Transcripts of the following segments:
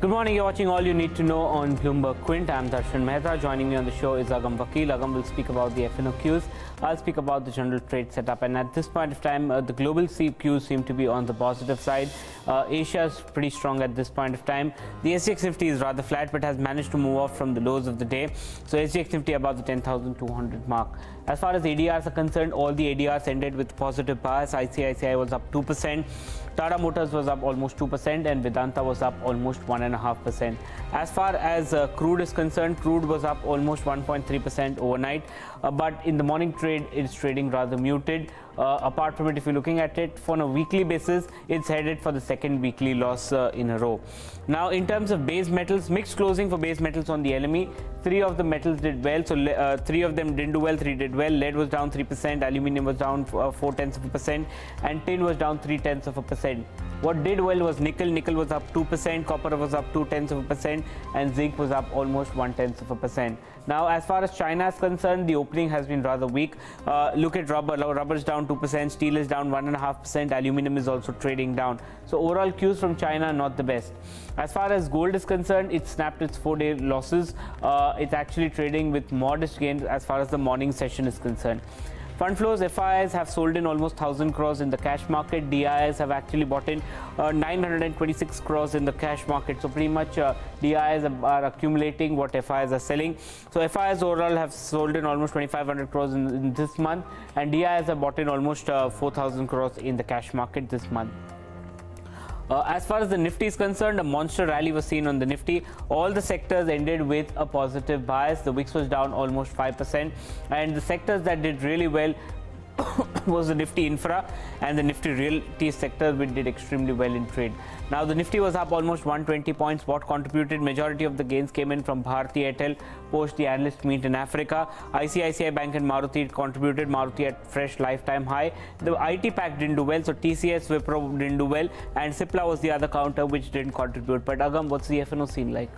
Good morning, you're watching All You Need to Know on Bloomberg Quint. I'm Darshan Mehta. Joining me on the show is Agam Vakil. Agam will speak about the FNOQs. I'll speak about the general trade setup. And at this point of time, the global CQs seem to be on the positive side. Asia is pretty strong at this point of time. The SGX Nifty is rather flat, but has managed to move off from the lows of the day. So SGX Nifty above the 10,200 mark. As far as ADRs are concerned, all the ADRs ended with positive bias. ICICI was up 2%. Tata Motors was up almost 2% and Vedanta was up almost 1.5%. As far as crude is concerned, crude was up almost 1.3% overnight. But in the morning trade, it's trading rather muted. Apart from it, if you're looking at it on a weekly basis, it's headed for the second weekly loss in a row. Now, in terms of base metals, mixed closing for base metals on the LME. Three of the metals did well, so three of them didn't do well, three did well. Lead was down 3%, aluminium was down 0.4%, and tin was down 0.3%. What did well was nickel. Nickel was up 2%, copper was up 0.2%, and zinc was up almost 0.1%. Now, as far as China is concerned, the opening has been rather weak. Look at rubber. Rubber is down 2%, steel is down 1.5%, aluminium is also trading down. So overall cues from China not the best. As far as gold is concerned, it snapped its 4-day losses. It's actually trading with modest gains as far as the morning session is concerned. Fund flows, FIIs have sold in almost 1,000 crores in the cash market. DIIs have actually bought in 926 crores in the cash market. So pretty much DIIs are accumulating what FIIs are selling. So FIIs overall have sold in almost 2,500 crores in this month, and DIIs have bought in almost 4,000 crores in the cash market this month. As far as the Nifty is concerned, a monster rally was seen on the Nifty. All the sectors ended with a positive bias. The VIX was down almost 5%, and the sectors that did really well was the Nifty Infra and the Nifty Realty sector, which did extremely well in trade. Now, the Nifty was up almost 120 points. What contributed? Majority of the gains came in from Bharti Airtel post the analyst meet in Africa. ICICI Bank and Maruti contributed. Maruti at fresh lifetime high. The IT pack didn't do well, so TCS, Wipro didn't do well, and Cipla was the other counter which didn't contribute. But Agam, what's the FNO scene like?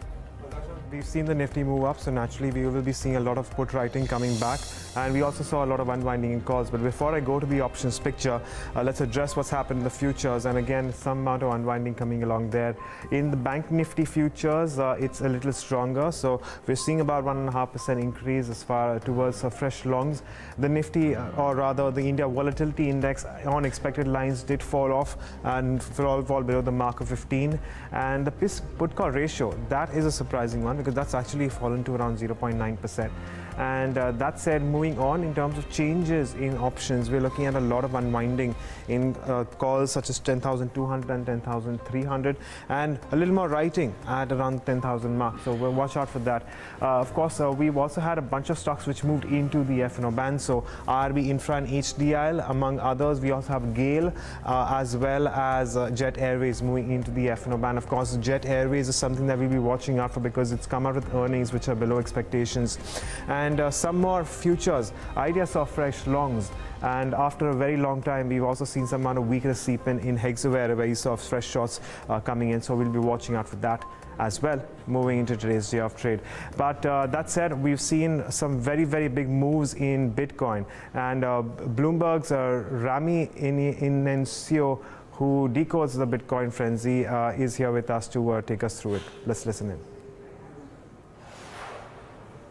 We've seen the Nifty move up, so naturally we will be seeing a lot of put writing coming back, and we also saw a lot of unwinding in calls. But before I go to the options picture, let's address what's happened in the futures, and again some amount of unwinding coming along there. In the Bank Nifty futures, it's a little stronger, so we're seeing about 1.5% increase as far towards fresh longs. The Nifty, or rather the India Volatility Index on expected lines did fall off and fall below the mark of 15, and the put call ratio, that is a surprising one, because that's actually fallen to around 0.9%. And that said, moving on in terms of changes in options, we're looking at a lot of unwinding in calls such as 10,200 and 10,300, and a little more writing at around 10,000 mark. So we'll watch out for that. Of course, we've also had a bunch of stocks which moved into the FNO band. So RB Infra and HDIL, among others. We also have GAIL as well as Jet Airways moving into the FNO band. Of course, Jet Airways is something that we'll be watching out for because it's come out with earnings which are below expectations. And some more futures. Idea saw fresh longs, and after a very long time, we've also seen some amount of weakness seep in Hexaware, where you saw fresh shorts coming in. So we'll be watching out for that as well, moving into today's day of trade. But that said, we've seen some very, very big moves in Bitcoin, and Bloomberg's Rami Inencio, who decodes the Bitcoin frenzy, is here with us to take us through it. Let's listen in.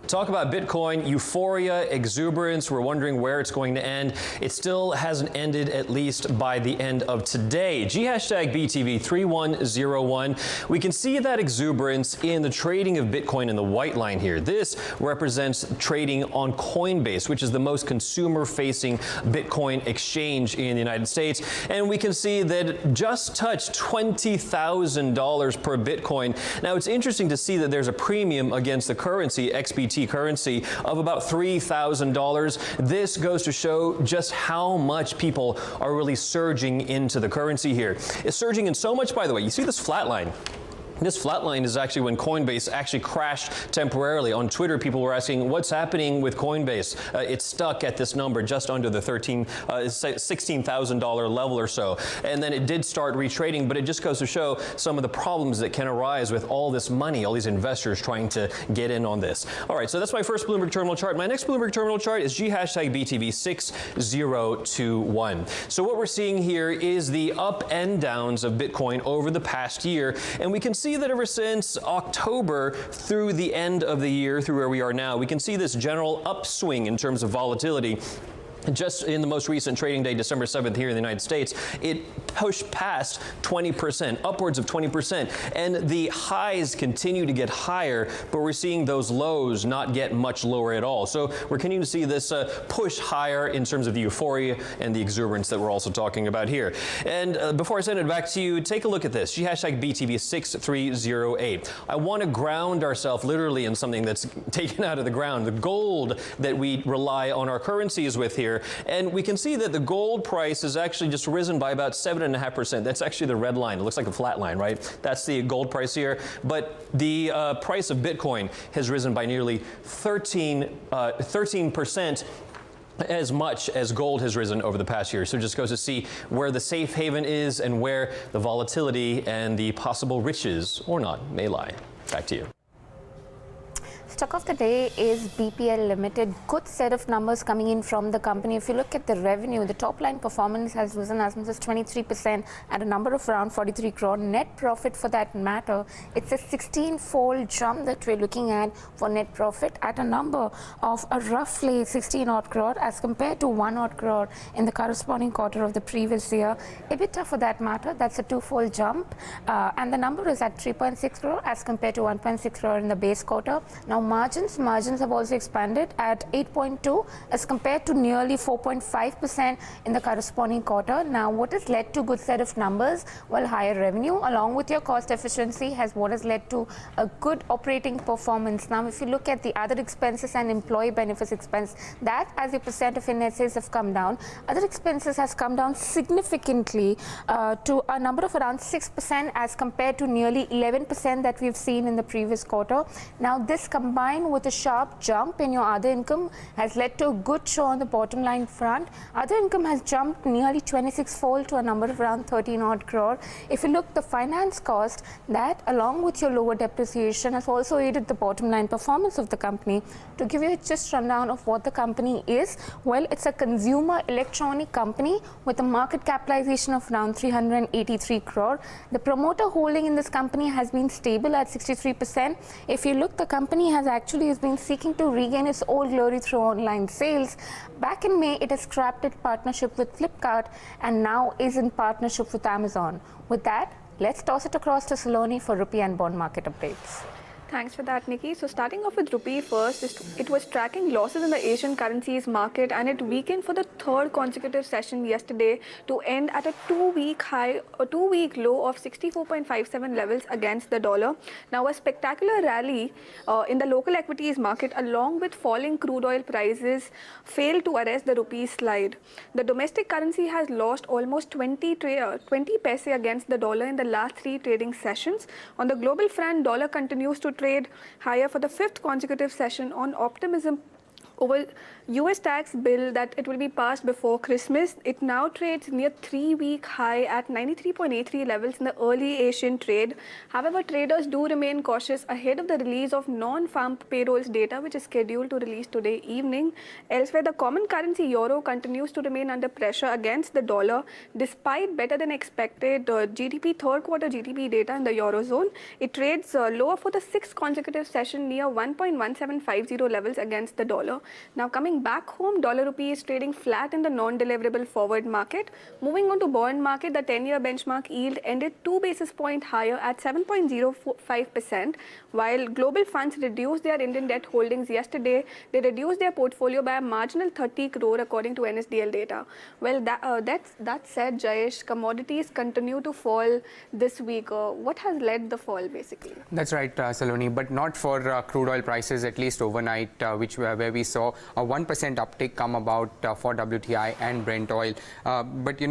Talk about Bitcoin, euphoria, exuberance. We're wondering where it's going to end. It still hasn't ended, at least by the end of today. G#BTV3101. We can see that exuberance in the trading of Bitcoin in the white line here. This represents trading on Coinbase, which is the most consumer-facing Bitcoin exchange in the United States. And we can see that it just touched $20,000 per Bitcoin. Now, it's interesting to see that there's a premium against the currency, XBT currency, of about $3,000. This goes to show just how much people are really surging into the currency here. It's surging in so much, by the way. You see this flat line? This flat line is actually when Coinbase actually crashed temporarily. On Twitter, people were asking, what's happening with Coinbase? It's stuck at this number, just under the $16,000 level or so. And then it did start retrading, but it just goes to show some of the problems that can arise with all this money, all these investors trying to get in on this. All right, so that's my first Bloomberg Terminal chart. My next Bloomberg Terminal chart is G#BTV6021. So what we're seeing here is the up and downs of Bitcoin over the past year, and we can see see that ever since October through the end of the year, through where we are now, we can see this general upswing in terms of volatility. Just in the most recent trading day, December 7th here in the United States, it pushed past 20%, upwards of 20%. And the highs continue to get higher, but we're seeing those lows not get much lower at all. So we're continuing to see this push higher in terms of the euphoria and the exuberance that we're also talking about here. And before I send it back to you, take a look at this. Hashtag BTV6308. I want to ground ourselves literally in something that's taken out of the ground, the gold that we rely on our currencies with here. And we can see that the gold price has actually just risen by about 7.5%. That's actually the red line. It looks like a flat line, right? That's the gold price here. But the price of Bitcoin has risen by nearly 13%. As much as gold has risen over the past year. So it just goes to see where the safe haven is and where the volatility and the possible riches or not may lie. Back to you. Stock of the day is BPL Limited. Good set of numbers coming in from the company. If you look at the revenue, the top line performance has risen as much as 23% at a number of around 43 crore. Net profit for that matter, it's a 16-fold jump that we're looking at for net profit at a number of roughly 16 odd crore as compared to 1 odd crore in the corresponding quarter of the previous year. EBITDA for that matter, that's a 2-fold jump. And the number is at 3.6 crore as compared to 1.6 crore in the base quarter. Now margins have also expanded at 8.2 as compared to nearly 4.5% in the corresponding quarter. Now what has led to good set of numbers? Well, higher revenue along with your cost efficiency has led to a good operating performance. Now if you look at the other expenses and employee benefits expense, that as a percent of net sales have come down. Other expenses has come down significantly to a number of around 6% as compared to nearly 11% that we've seen in the previous quarter. Now this combined with a sharp jump in your other income has led to a good show on the bottom line front. Other income has jumped nearly 26-fold to a number of around 13 odd crore. If you look the finance cost, that along with your lower depreciation has also aided the bottom line performance of the company. To give you just rundown of what the company is, well, it's a consumer electronic company with a market capitalization of around 383 crore. The promoter holding in this company has been stable at 63%. If you look, the company has been seeking to regain its old glory through online sales. Back in May, it has scrapped its partnership with Flipkart and now is in partnership with Amazon. With that, let's toss it across to Saloni for rupee and bond market updates. Thanks for that, Nikki. So starting off with rupee first, it was tracking losses in the Asian currencies market and it weakened for the third consecutive session yesterday to end at a 2-week high, a 2-week low of 64.57 levels against the dollar. Now a spectacular rally in the local equities market along with falling crude oil prices failed to arrest the rupee slide. The domestic currency has lost almost 20 paise against the dollar in the last 3 trading sessions. On the global front, dollar continues to trade higher for the 5th consecutive session on optimism over US tax bill that it will be passed before Christmas. It now trades near 3-week high at 93.83 levels in the early Asian trade. However, traders do remain cautious ahead of the release of non-farm payrolls data, which is scheduled to release today evening. Elsewhere, the common currency euro continues to remain under pressure against the dollar despite better than expected third quarter GDP data in the eurozone. It trades lower for the 6th consecutive session near 1.1750 levels against the dollar. Now coming back home, dollar rupee is trading flat in the non-deliverable forward market. Moving on to bond market, the 10-year benchmark yield ended 2 basis points higher at 7.05%. While global funds reduced their Indian debt holdings yesterday, they reduced their portfolio by a marginal 30 crore according to NSDL data. Well, that said, Jayesh, commodities continue to fall this week. What has led the fall basically? That's right, Saloni, but not for crude oil prices, at least overnight, where we saw a 1% uptick come about for WTI and Brent oil. But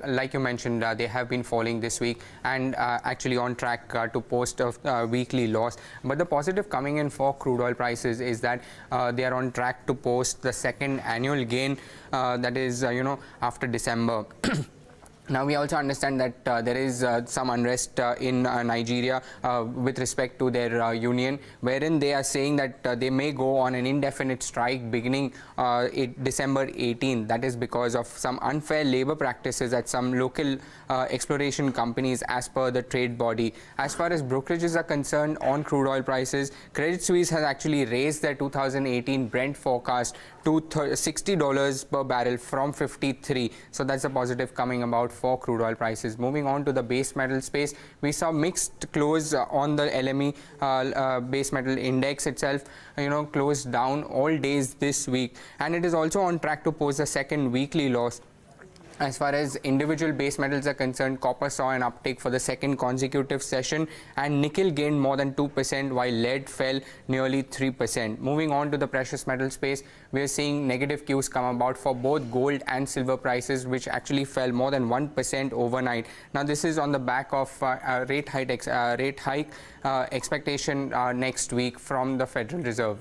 like you mentioned, they have been falling this week and actually on track to post a weekly loss. But the positive coming in for crude oil prices is that they are on track to post the second annual gain, that is, after December. Now, we also understand that there is some unrest in Nigeria with respect to their union, wherein they are saying that they may go on an indefinite strike beginning December 18. That is because of some unfair labor practices at some local exploration companies as per the trade body. As far as brokerages are concerned on crude oil prices, Credit Suisse has actually raised their 2018 Brent forecast to $60 per barrel from 53. So that's a positive coming about for crude oil prices. Moving on to the base metal space, we saw mixed close on the LME base metal index itself, closed down all days this week, and it is also on track to post a second weekly loss. As far as individual base metals are concerned, copper saw an uptick for the second consecutive session, and nickel gained more than 2%, while lead fell nearly 3%. Moving on to the precious metal space, we are seeing negative cues come about for both gold and silver prices, which actually fell more than 1% overnight. Now, this is on the back of rate hike expectation next week from the Federal Reserve.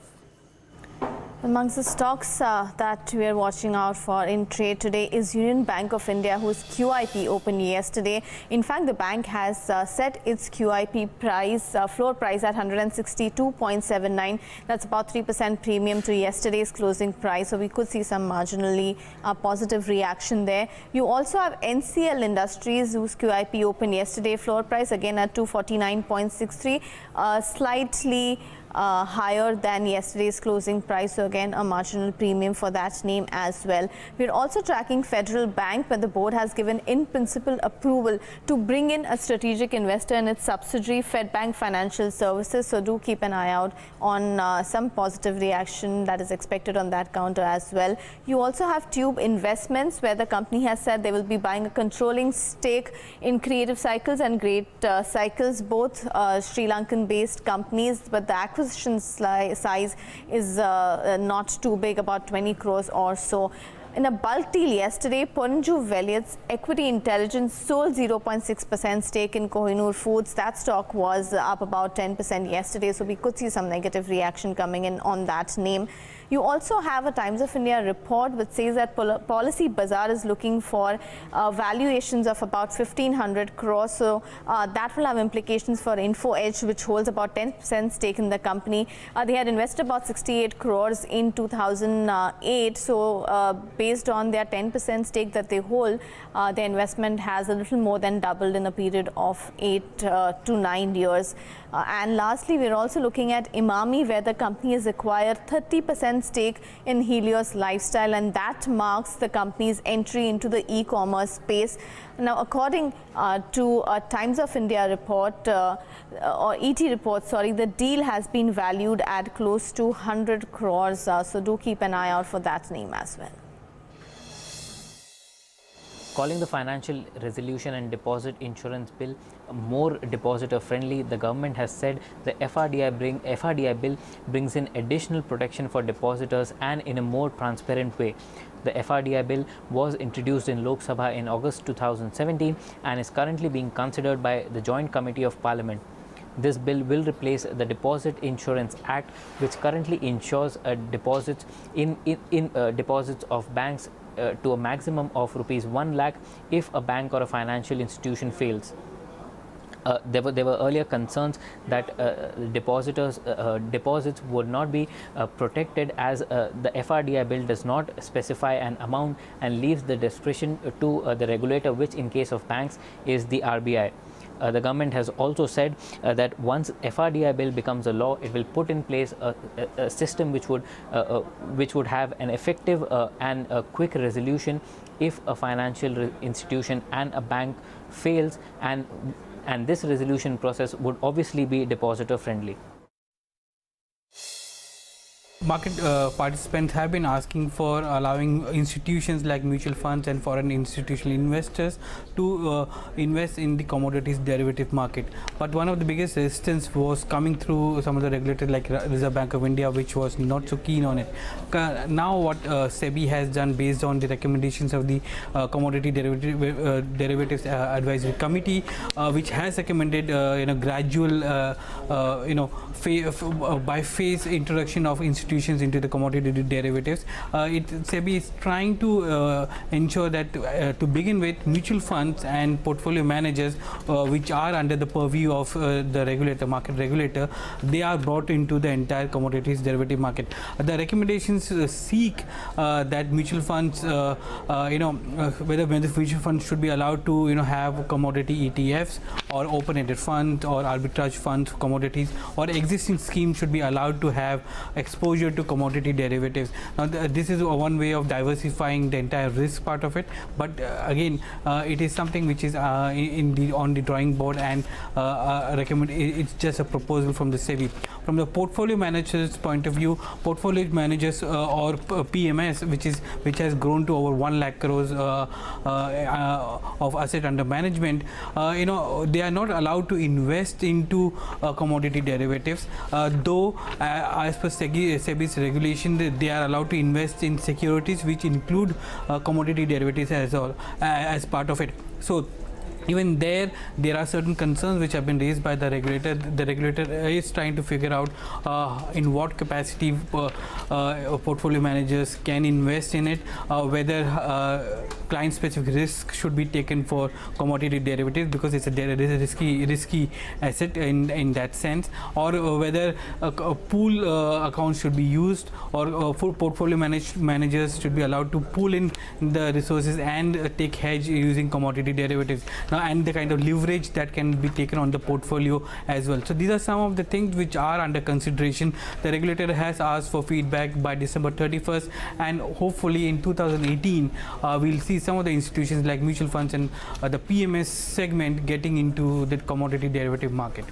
Amongst the stocks that we are watching out for in trade today is Union Bank of India, whose QIP opened yesterday. In fact, the bank has set its QIP price, floor price at 162.79. That's about 3% premium to yesterday's closing price. So we could see some marginally positive reaction there. You also have NCL Industries, whose QIP opened yesterday. Floor price again at 249.63, slightly higher than yesterday's closing price, so again a marginal premium for that name as well. We're also tracking Federal Bank, where the board has given in principle approval to bring in a strategic investor in its subsidiary FedBank Financial Services, so do keep an eye out on some positive reaction that is expected on that counter as well. You also have Tube Investments, where the company has said they will be buying a controlling stake in Creative Cycles and Great Cycles, both Sri Lankan based companies, but the acquisition size is not too big, about 20 crores or so. In a bulk deal yesterday, Ponju Veliat's Equity Intelligence sold 0.6% stake in Kohinoor Foods. That stock was up about 10% yesterday, so we could see some negative reaction coming in on that name. You also have a Times of India report which says that Policy Bazaar is looking for valuations of about 1,500 crores. So that will have implications for Info Edge, which holds about 10% stake in the company. They had invested about 68 crores in 2008. So based on their 10% stake that they hold, their investment has a little more than doubled in a period of 8 to 9 years. And lastly, we're also looking at Imami, where the company has acquired 30% stake in Helios Lifestyle, and that marks the company's entry into the e-commerce space. Now, according to a Times of India report, or ET report, sorry, the deal has been valued at close to 100 crores. So do keep an eye out for that name as well. Calling the Financial Resolution and Deposit Insurance Bill more depositor friendly, the government has said the FRDI bill brings in additional protection for depositors and in a more transparent way. The FRDI bill was introduced in Lok Sabha in August 2017 and is currently being considered by the Joint Committee of Parliament. This bill will replace the Deposit Insurance Act, which currently insures deposits in deposits of banks to a maximum of rupees 1 lakh if a bank or a financial institution fails. There were earlier concerns that deposits would not be protected, as the FRDI bill does not specify an amount and leaves the discretion to the regulator, which in case of banks is the RBI. The government has also said that once FRDI bill becomes a law, it will put in place a system which would have an effective and a quick resolution if a financial institution and a bank fails, and this resolution process would obviously be depositor friendly. Market participants have been asking for allowing institutions like mutual funds and foreign institutional investors to invest in the commodities derivative market. But one of the biggest resistance was coming through some of the regulators like Reserve Bank of India, which was not so keen on it. Now what SEBI has done, based on the recommendations of the Commodity Derivatives Advisory Committee, which has recommended gradual by phase introduction of institutions institutions into the commodity derivatives. SEBI is trying to ensure that to begin with, mutual funds and portfolio managers which are under the purview of the regulator, market regulator, they are brought into the entire commodities derivative market. The recommendations seek that mutual funds, whether mutual funds should be allowed to have commodity ETFs or open-ended funds or arbitrage funds, commodities, or existing schemes should be allowed to have exposure to commodity derivatives. Now, this is one way of diversifying the entire risk part of it, but again, it is something which is on the drawing board, and it's just a proposal from the SEBI. From the portfolio managers' point of view, portfolio managers or PMS, which has grown to over 1 lakh crores of asset under management, they are not allowed to invest into commodity derivatives, though as per SEBI's regulation, they are allowed to invest in securities which include commodity derivatives as part of it. So even there are certain concerns which have been raised by the regulator. The regulator is trying to figure out in what capacity portfolio managers can invest in it, whether client-specific risk should be taken for commodity derivatives because it's a risky asset in that sense, or whether a pool accounts should be used, or full portfolio managers should be allowed to pool in the resources and take hedge using commodity derivatives. Now, and the kind of leverage that can be taken on the portfolio as well. So these are some of the things which are under consideration. The regulator has asked for feedback by December 31st, and hopefully in 2018 we'll see some of the institutions like mutual funds and the PMS segment getting into the commodity derivative market.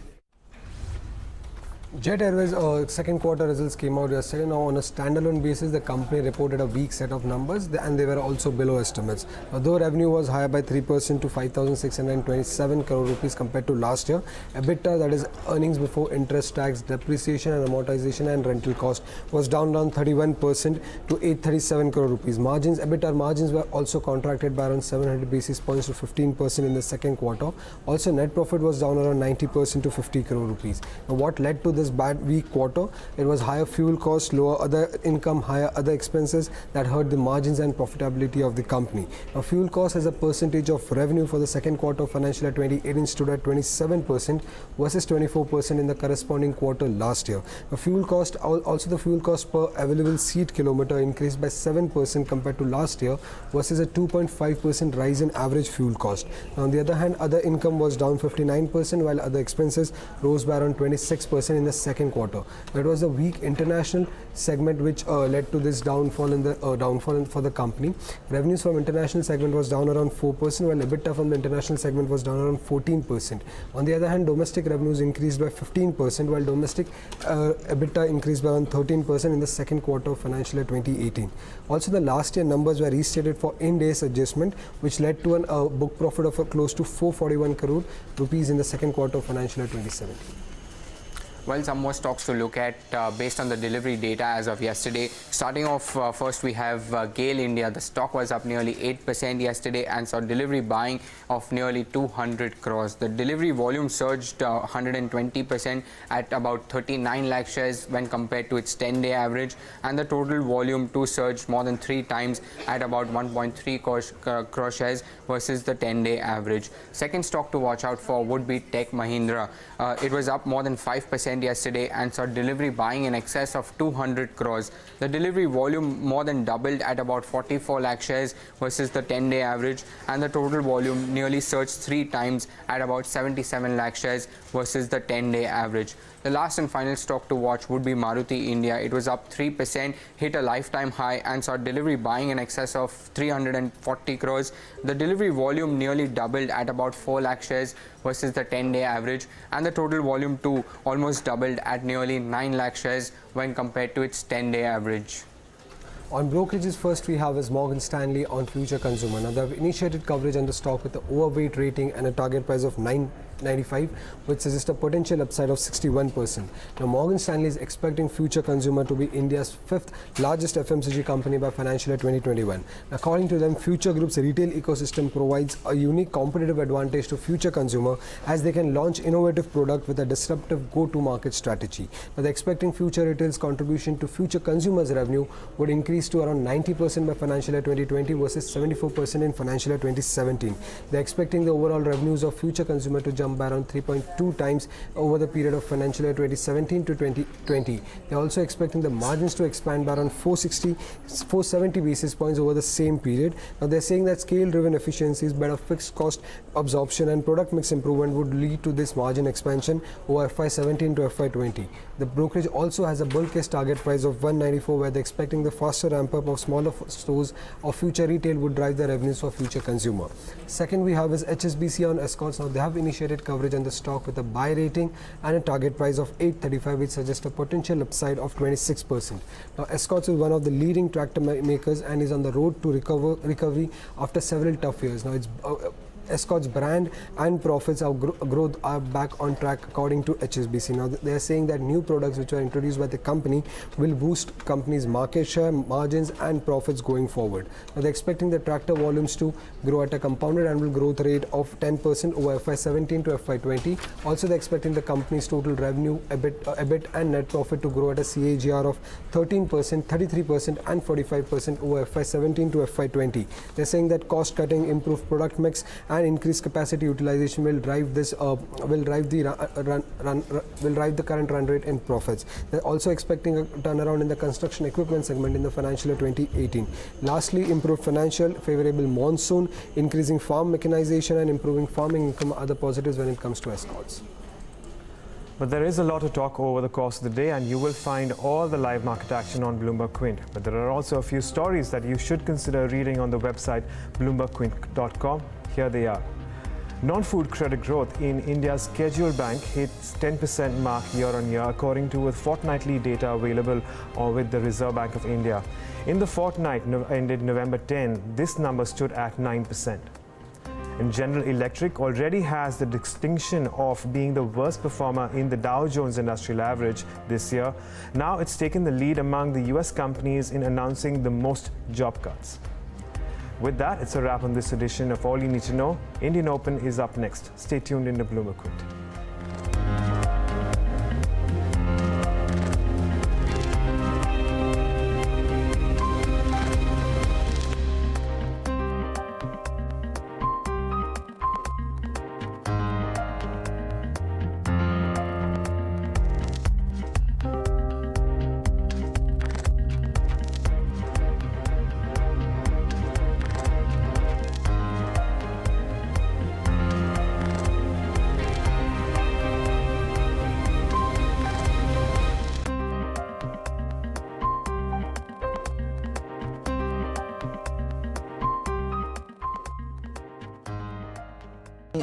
Jet Airways second quarter results came out yesterday. Now, on a standalone basis, the company reported a weak set of numbers, and they were also below estimates. Though revenue was higher by 3% to 5,627 crore rupees compared to last year, EBITDA, that is earnings before interest, tax, depreciation and amortization and rental cost, was down around 31% to 837 crore rupees. EBITDA margins were also contracted by around 700 basis points to 15% in the second quarter. Also, net profit was down around 90% to 50 crore rupees. Now, what led to this weak quarter? It was higher fuel costs, lower other income, higher other expenses that hurt the margins and profitability of the company. Now, fuel costs as a percentage of revenue for the second quarter of financial year 2018 stood at 27% versus 24% in the corresponding quarter last year. The fuel cost per available seat kilometer increased by 7% compared to last year versus a 2.5% rise in average fuel cost. Now, on the other hand, other income was down 59% while other expenses rose by around 26% in the second quarter. That was a weak international segment which led to this downfall for the company. Revenues from international segment was down around 4%, while EBITDA from the international segment was down around 14%. On the other hand, domestic revenues increased by 15%, while domestic EBITDA increased by around 13% in the second quarter of financial year 2018. Also, the last year numbers were restated for Ind-AS adjustment, which led to a book profit of close to 441 crore rupees in the second quarter of financial year 2017. Well, some more stocks to look at based on the delivery data as of yesterday. Starting off, first we have GAIL India. The stock was up nearly 8% yesterday and saw delivery buying of nearly 200 crores. The delivery volume surged 120% at about 39 lakh shares when compared to its 10-day average, and the total volume too surged more than 3 times at about 1.3 crore shares versus the 10-day average. Second stock to watch out for would be Tech Mahindra. It was up more than 5% yesterday and saw delivery buying in excess of 200 crores. The delivery volume more than doubled at about 44 lakh shares versus the 10-day average, and the total volume nearly surged 3 times at about 77 lakh shares versus the 10-day average. The last and final stock to watch would be Maruti India. It was up 3%, hit a lifetime high and saw delivery buying in excess of 340 crores. The delivery volume nearly doubled at about 4 lakh shares versus the 10-day average, and the total volume too almost doubled at nearly 9 lakh shares when compared to its 10-day average. On brokerages, first we have is Morgan Stanley on Future Consumer. Now, they have initiated coverage on the stock with an overweight rating and a target price of 9 95, which suggests a potential upside of 61%. Now, Morgan Stanley is expecting Future Consumer to be India's fifth largest FMCG company by financial year 2021. According to them, Future Group's retail ecosystem provides a unique competitive advantage to Future Consumer as they can launch innovative product with a disruptive go-to-market strategy. Now, they're expecting Future Retail's contribution to Future Consumers' revenue would increase to around 90% by financial year 2020 versus 74% in financial year 2017. They're expecting the overall revenues of Future Consumer to jump by around 3.2 times over the period of financial year 2017 to 2020. They're also expecting the margins to expand by around 470 basis points over the same period. Now, they're saying that scale-driven efficiencies, better fixed cost absorption and product mix improvement would lead to this margin expansion over FY17 to FY20. The brokerage also has a bull case target price of 194, where they're expecting the faster ramp-up of smaller stores of Future Retail would drive the revenues for Future Consumer. Second we have is HSBC on Escorts. Now, they have initiated coverage on the stock with a buy rating and a target price of 835, which suggests a potential upside of 26%. Now, Escorts is one of the leading tractor makers and is on the road to recovery after several tough years. Now, it's Escorts brand and profits growth are back on track according to HSBC. Now, they are saying that new products which are introduced by the company will boost company's market share, margins and profits going forward. Now, they're expecting the tractor volumes to grow at a compounded annual growth rate of 10% over FY17 to FY20. Also, they're expecting the company's total revenue, EBIT and net profit to grow at a CAGR of 13%, 33% and 45% over FY17 to FY20. They're saying that cost cutting, improved product mix and increased capacity utilization will drive this will drive the current run rate in profits. They're also expecting a turnaround in the construction equipment segment in the financial year 2018. Lastly, improved financial, favorable monsoon, increasing farm mechanization and improving farming income are the positives when it comes to Escorts. But there is a lot to talk over the course of the day, and you will find all the live market action on Bloomberg Quint. But there are also a few stories that you should consider reading on the website bloombergquint.com. Here they are. Non-food credit growth in India's scheduled bank hits 10% mark year-on-year, according to fortnightly data available with the Reserve Bank of India. In the fortnight ended November 10, this number stood at 9%. And General Electric already has the distinction of being the worst performer in the Dow Jones Industrial Average this year. Now it's taken the lead among the US companies in announcing the most job cuts. With that, it's a wrap on this edition of All You Need to Know. Indian Open is up next. Stay tuned in to Bloomberg Quint.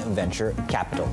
Venture capital.